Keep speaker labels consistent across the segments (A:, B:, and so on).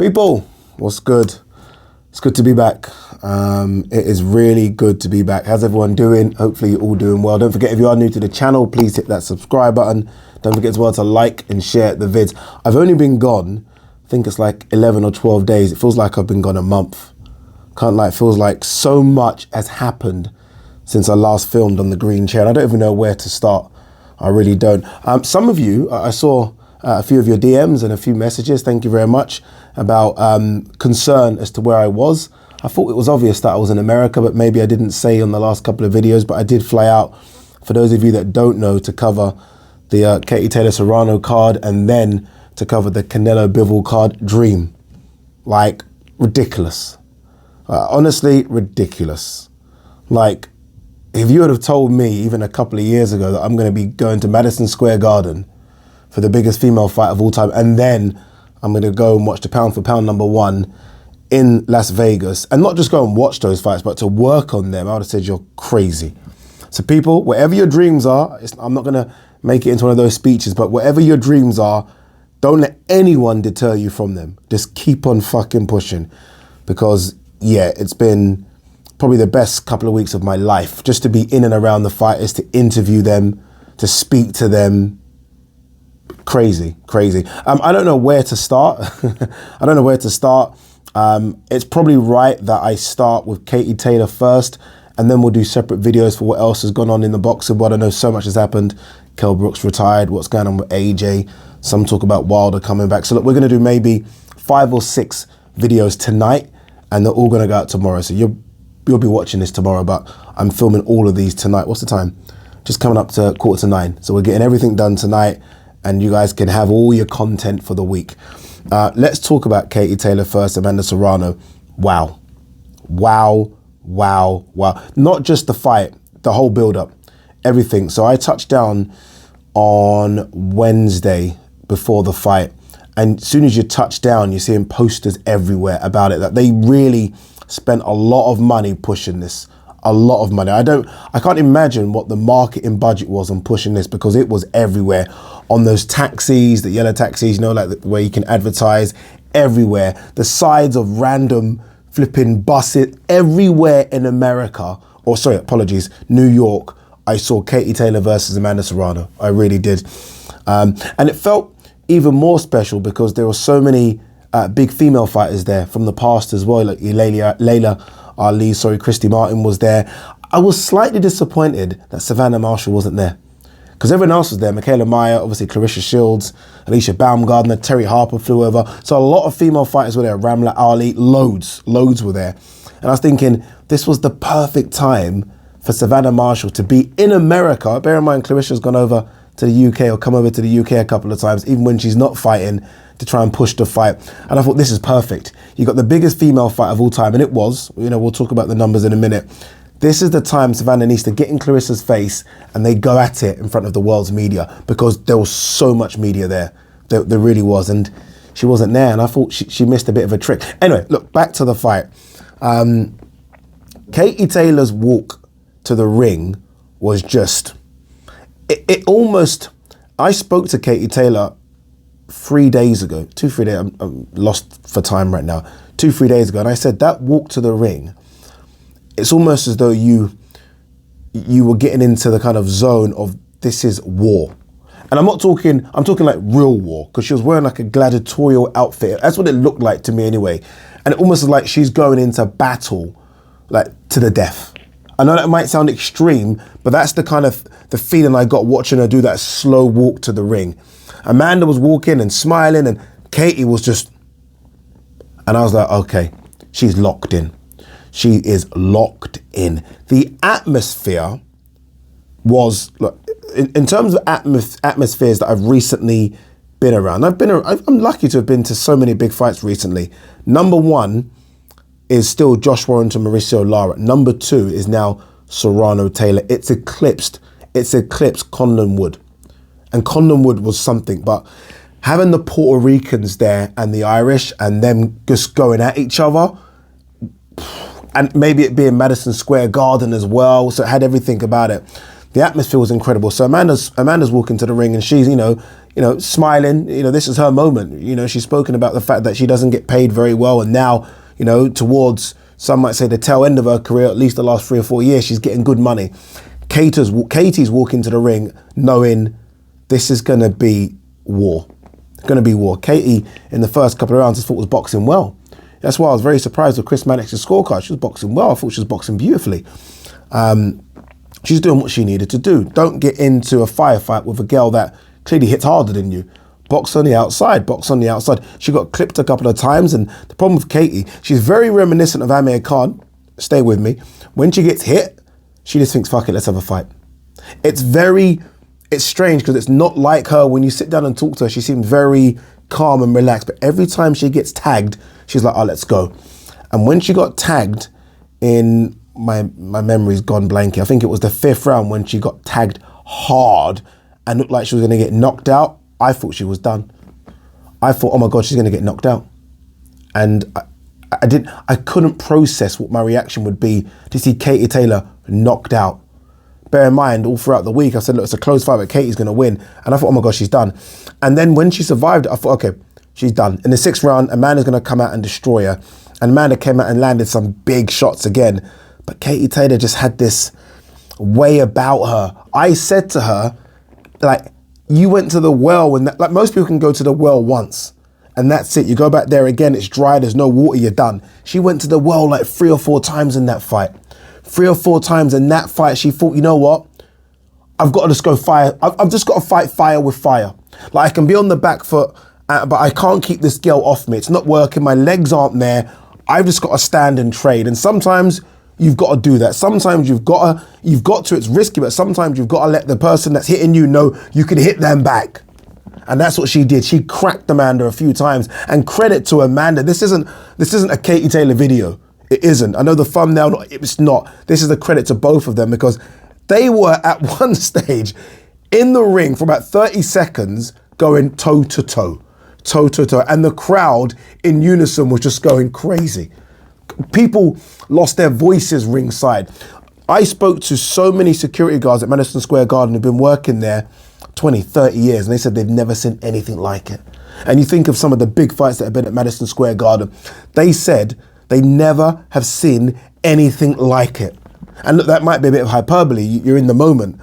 A: People, what's good? It's good to be back. It is really good to be back. How's everyone doing? Hopefully you're all doing well. Don't forget, if you are new to the channel, please hit that subscribe button. Don't forget as well to like and share the vids. I've only been gone, I think it's like 11 or 12 days. It feels like I've been gone a month. Can't lie, it feels like so much has happened since I last filmed on the green chair. And I don't even know where to start. I really don't. Some of you, I saw a few of your DMs and a few messages, thank you very much, about concern as to where I was. I thought it was obvious that I was in America, but maybe I didn't say on the last couple of videos, but I did fly out, for those of you that don't know, to cover the Katie Taylor Serrano card and then to cover the Canelo Bivol card. Dream. Like, ridiculous. Honestly, ridiculous. Like, if you would have told me even a couple of years ago that I'm going to be going to Madison Square Garden for the biggest female fight of all time, and then I'm going to go and watch the pound for pound #1 in Las Vegas, and not just go and watch those fights, but to work on them, I would have said you're crazy. So people, whatever your dreams are, I'm not going to make it into one of those speeches, but whatever your dreams are, don't let anyone deter you from them. Just keep on fucking pushing, because yeah, it's been probably the best couple of weeks of my life, just to be in and around the fighters, to interview them, to speak to them. Crazy. I don't know where to start. I don't know where to start. It's probably right that I start with Katie Taylor first, and then we'll do separate videos for what else has gone on in the boxing world. I know so much has happened. Kell Brooks retired. What's going on with AJ? Some talk about Wilder coming back. So look, we're going to do maybe 5 or 6 videos tonight, and they're all going to go out tomorrow. So you'll be watching this tomorrow, but I'm filming all of these tonight. What's the time? Just coming up to 8:45. So we're getting everything done tonight, and you guys can have all your content for the week. Let's talk about Katie Taylor first, Amanda Serrano. Wow. Not just the fight, the whole build-up, everything. So I touched down on Wednesday before the fight, and as soon as you touch down, you're seeing posters everywhere about it, that they really spent a lot of money pushing this. A lot of money. I can't imagine what the marketing budget was on pushing this, because it was everywhere. On those taxis, the yellow taxis, you know, like where you can advertise, everywhere. The sides of random flipping buses, everywhere in America, or sorry, apologies, New York, I saw Katie Taylor versus Amanda Serrano. I really did. And it felt even more special because there were so many big female fighters there from the past as well, like Layla Ali, Christy Martin was there. I was slightly disappointed that Savannah Marshall wasn't there, because everyone else was there. Michaela Meyer, obviously Clarissa Shields, Alicia Baumgardner, Terry Harper flew over. So a lot of female fighters were there. Ramla Ali, loads were there. And I was thinking, this was the perfect time for Savannah Marshall to be in America. Bear in mind, Clarissa's gone over to the UK, or come over to the UK a couple of times, even when she's not fighting, to try and push the fight. And I thought, this is perfect. You got the biggest female fight of all time, and it was, you know, we'll talk about the numbers in a minute. This is the time Savannah needs to get in Clarissa's face and they go at it in front of the world's media, because there was so much media there. There really was, and she wasn't there, and I thought she missed a bit of a trick. Anyway, look, back to the fight. Katie Taylor's walk to the ring was just, it almost, I spoke to Katie Taylor 3 days ago, 2-3 days, I'm lost for time right now, 2-3 days ago, and I said that walk to the ring, it's almost as though you were getting into the kind of zone of, this is war. And I'm talking like real war, because she was wearing like a gladiatorial outfit. That's what it looked like to me anyway. And it almost like she's going into battle, like to the death. I know that might sound extreme, but that's the kind of the feeling I got watching her do that slow walk to the ring. Amanda was walking and smiling, and Katie was just, and I was like, okay, she's locked in. She is locked in. The atmosphere was, look, in terms of atmospheres that I've recently been around, I'm lucky to have been to so many big fights recently. #1 is still Josh Warrington, Mauricio Lara. #2 is now Serrano Taylor. It's eclipsed Conlon Wood. And Conlon Wood was something, but having the Puerto Ricans there and the Irish and them just going at each other, and maybe it being Madison Square Garden as well, so it had everything about it. The atmosphere was incredible. So Amanda's walking to the ring, and she's, you know, smiling. This is her moment. She's spoken about the fact that she doesn't get paid very well, and now, towards, some might say, the tail end of her career, at least the last 3 or 4 years, she's getting good money. Katie's walking to the ring knowing this is going to be war. It's going to be war. Katie, in the first couple of rounds, I thought was boxing well. That's why I was very surprised with Chris Mannix's scorecard. She was boxing well. I thought she was boxing beautifully. She's doing what she needed to do. Don't get into a firefight with a girl that clearly hits harder than you. Box on the outside, box on the outside. She got clipped a couple of times, and the problem with Katie, she's very reminiscent of Amir Khan. Stay with me. When she gets hit, she just thinks, fuck it, let's have a fight. It's strange because it's not like her. When you sit down and talk to her, she seems very calm and relaxed, but every time she gets tagged, she's like, oh, let's go. And when she got tagged in, my memory's gone blanky, I think it was the 5th round when she got tagged hard and looked like she was going to get knocked out, I thought she was done. I thought, oh my God, she's going to get knocked out. And I couldn't process what my reaction would be to see Katie Taylor knocked out. Bear in mind, all throughout the week, I said, look, it's a close fight, but Katie's going to win. And I thought, oh my God, she's done. And then when she survived it, I thought, okay, she's done. In the 6th round, Amanda's going to come out and destroy her. And Amanda came out and landed some big shots again. But Katie Taylor just had this way about her. I said to her, like, you went to the well when like most people can go to the well once and that's it. You go back there again, it's dry, there's no water, you're done. She went to the well like 3 or 4 times in that fight. 3 or 4 times in that fight, she thought, you know what? I've got to just go fire. I've just got to fight fire with fire. Like I can be on the back foot, but I can't keep this girl off me. It's not working. My legs aren't there. I've just got to stand and trade. And sometimes you've got to do that. Sometimes you've got to, it's risky, but sometimes you've got to let the person that's hitting you know you can hit them back. And that's what she did. She cracked Amanda a few times, and credit to Amanda. This isn't a Katie Taylor video. It isn't. I know the thumbnail, it's not. This is a credit to both of them because they were at one stage in the ring for about 30 seconds going toe to toe. And the crowd in unison was just going crazy. People lost their voices ringside. I spoke to so many security guards at Madison Square Garden who've been working there 20, 30 years, and they said they've never seen anything like it. And you think of some of the big fights that have been at Madison Square Garden, they said they never have seen anything like it. And look, that might be a bit of hyperbole, you're in the moment,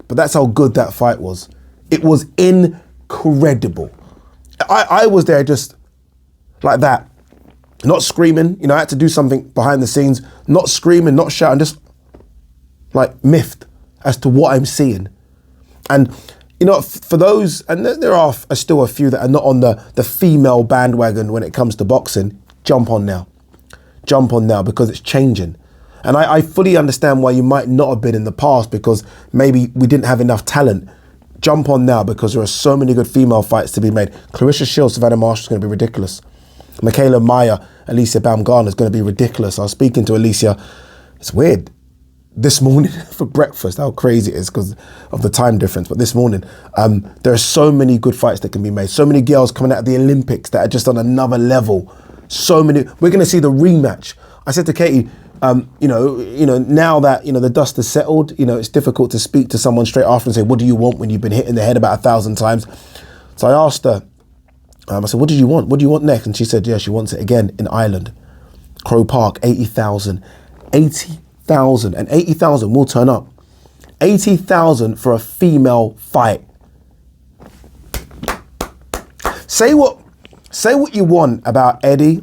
A: but that's how good that fight was. It was incredible. I was there just like that. Not screaming, I had to do something behind the scenes, not screaming, not shouting, just like miffed as to what I'm seeing. And, for those, and there are still a few that are not on the female bandwagon when it comes to boxing, jump on now. Jump on now because it's changing. And I fully understand why you might not have been in the past because maybe we didn't have enough talent. Jump on now because there are so many good female fights to be made. Clarissa Shields, Savannah Marshall is going to be ridiculous. Michaela Meyer, Alicia Baumgartner is going to be ridiculous. I was speaking to Alicia, it's weird, this morning for breakfast, how crazy it is because of the time difference. But this morning, there are so many good fights that can be made. So many girls coming out of the Olympics that are just on another level. So many, we're going to see the rematch. I said to Katie, now that, the dust has settled, it's difficult to speak to someone straight after and say, what do you want when you've been hit in the head about 1,000 times? So I asked her, I said, what did you want? What do you want next? And she said, yeah, she wants it again in Ireland. Crow Park, 80,000. 80,000. And 80,000 will turn up. 80,000 for a female fight. Say what you want about Eddie,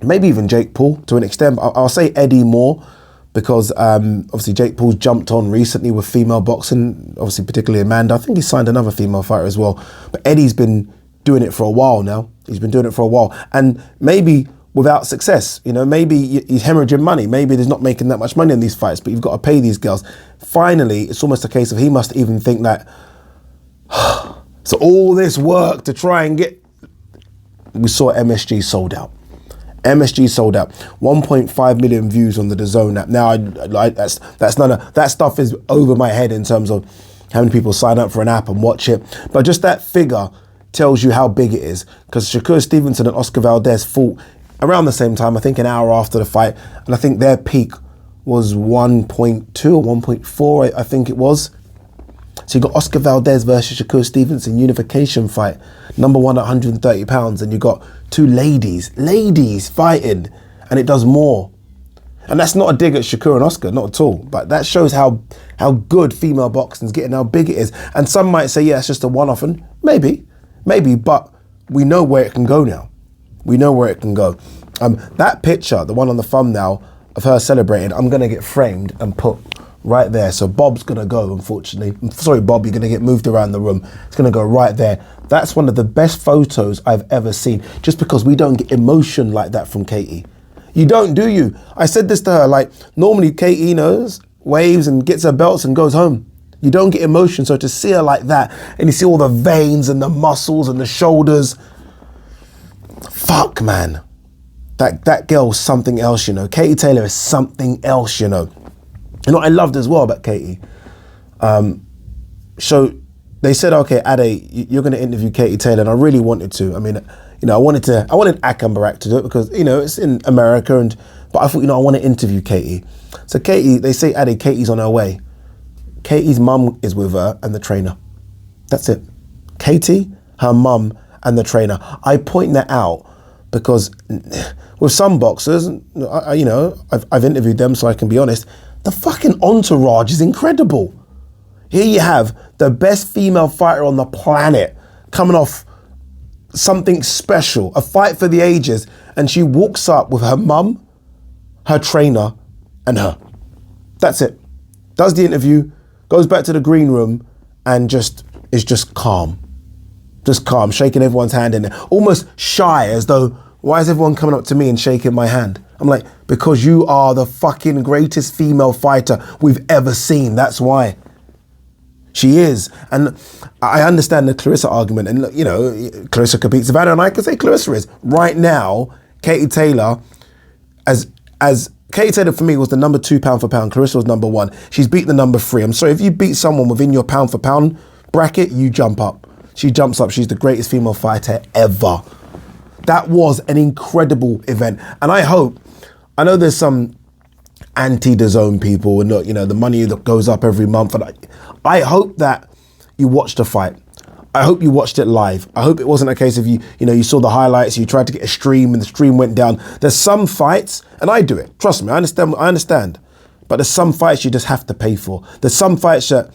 A: maybe even Jake Paul to an extent. I'll say Eddie more because obviously Jake Paul's jumped on recently with female boxing, obviously particularly Amanda. I think he signed another female fighter as well. But Eddie's been doing it for a while now. He's been doing it for a while. And maybe without success, maybe he's hemorrhaging money. Maybe he's not making that much money in these fights, but you've got to pay these girls. Finally, it's almost a case of he must even think that, so all this work to try and get, we saw MSG sold out. MSG sold out. 1.5 million views on the DAZN app. Now, that's none of that stuff is over my head in terms of how many people sign up for an app and watch it. But just that figure tells you how big it is. Because Shakur Stevenson and Oscar Valdez fought around the same time, I think an hour after the fight. And I think their peak was 1.2 or 1.4, I think it was. So you got Oscar Valdez versus Shakur Stevenson unification fight, number one at 130 pounds, and you got two ladies fighting, and it does more. And that's not a dig at Shakur and Oscar, not at all. But that shows how good female boxing's getting, how big it is. And some might say, yeah, it's just a one-off, and maybe, but we know where it can go now. We know where it can go. That picture, the one on the thumbnail of her celebrating, I'm gonna get framed and put right there. So Bob's gonna go, unfortunately. I'm sorry, Bob, you're gonna get moved around the room. It's gonna go right there. That's one of the best photos I've ever seen, just because we don't get emotion like that from Katie. You don't, do you? I said this to her, like, normally Katie knows, waves and gets her belts and goes home. You don't get emotion, so to see her like that, and you see all the veins and the muscles and the shoulders, fuck, man. That girl's something else, you know. Katie Taylor is something else, you know. You know what I loved as well about Katie? So they said, okay, Ade, you're going to interview Katie Taylor, and I really wanted to. I mean, you know, I wanted Akam Barak to do it because, you know, it's in America, but I thought, you know, I want to interview Katie. So Katie, they say, Ade, Katie's on her way. Katie's mum is with her and the trainer. That's it. Katie, her mum, and the trainer. I point that out because with some boxers, you know, I've interviewed them, so I can be honest, the fucking entourage is incredible. Here you have the best female fighter on the planet coming off something special, a fight for the ages, and she walks up with her mum, her trainer, and her. That's it. Does the interview, goes back to the green room, and is just calm. Just calm, shaking everyone's hand in there. Almost shy, as though, why is everyone coming up to me and shaking my hand? I'm like, because you are the fucking greatest female fighter we've ever seen. That's why. She is. And I understand the Clarissa argument. And look, you know, Clarissa could beat Savannah, and I could say Clarissa is. Right now, Katie Taylor, as Katie Taylor for me was the number 2 pound for pound. Clarissa was number 1. She's beat the number 3. I'm sorry, if you beat someone within your pound for pound bracket, you jump up. She jumps up. She's the greatest female fighter ever. That was an incredible event. And I know there's some anti-DAZN people, and look, you know, the money that goes up every month. And I hope that you watched the fight. I hope you watched it live. I hope it wasn't a case of you saw the highlights, you tried to get a stream and the stream went down. There's some fights, and I do it, trust me, I understand. But there's some fights you just have to pay for. There's some fights that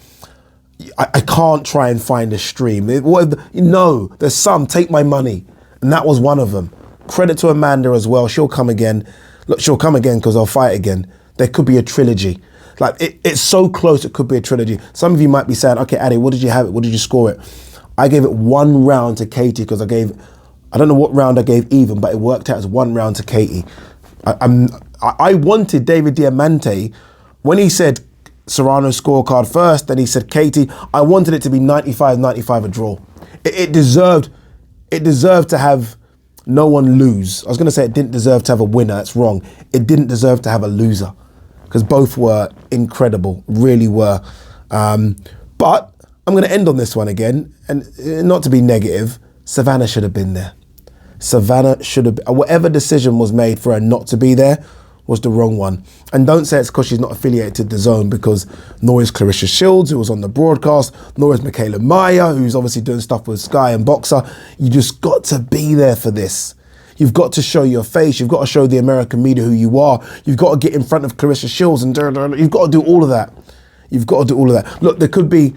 A: I can't try and find a stream. No, there's some, take my money. And that was one of them. Credit to Amanda as well. She'll come again. Look, she'll come again because I'll fight again. There could be a trilogy. Like, it's so close, it could be a trilogy. Some of you might be saying, okay, Ade, what did you have it? What did you score it? I gave it 1 round to Katie because I don't know what round I gave even, but it worked out as 1 round to Katie. I wanted David Diamante, when he said Serrano scorecard first, then he said Katie, I wanted it to be 95-95 a draw. It deserved to have no one lose. I was going to say it didn't deserve to have a winner. That's wrong. It didn't deserve to have a loser because both were incredible, really were. But I'm going to end on this one again, and not to be negative, Savannah should have been there. Savannah should have, whatever decision was made for her not to be there was the wrong one. And don't say it's because she's not affiliated to DAZN, because nor is Clarissa Shields, who was on the broadcast, nor is Michaela Maya, who's obviously doing stuff with Sky and Boxer. You just got to be there for this. You've got to show your face. You've got to show the American media who you are. You've got to get in front of Clarissa Shields and you've got to do all of that. You've got to do all of that. Look, there could be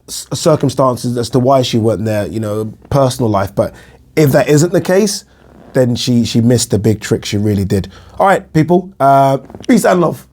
A: circumstances as to why she weren't there, you know, personal life. But if that isn't the case, then she missed the big trick. She really did. All right, people, peace and love.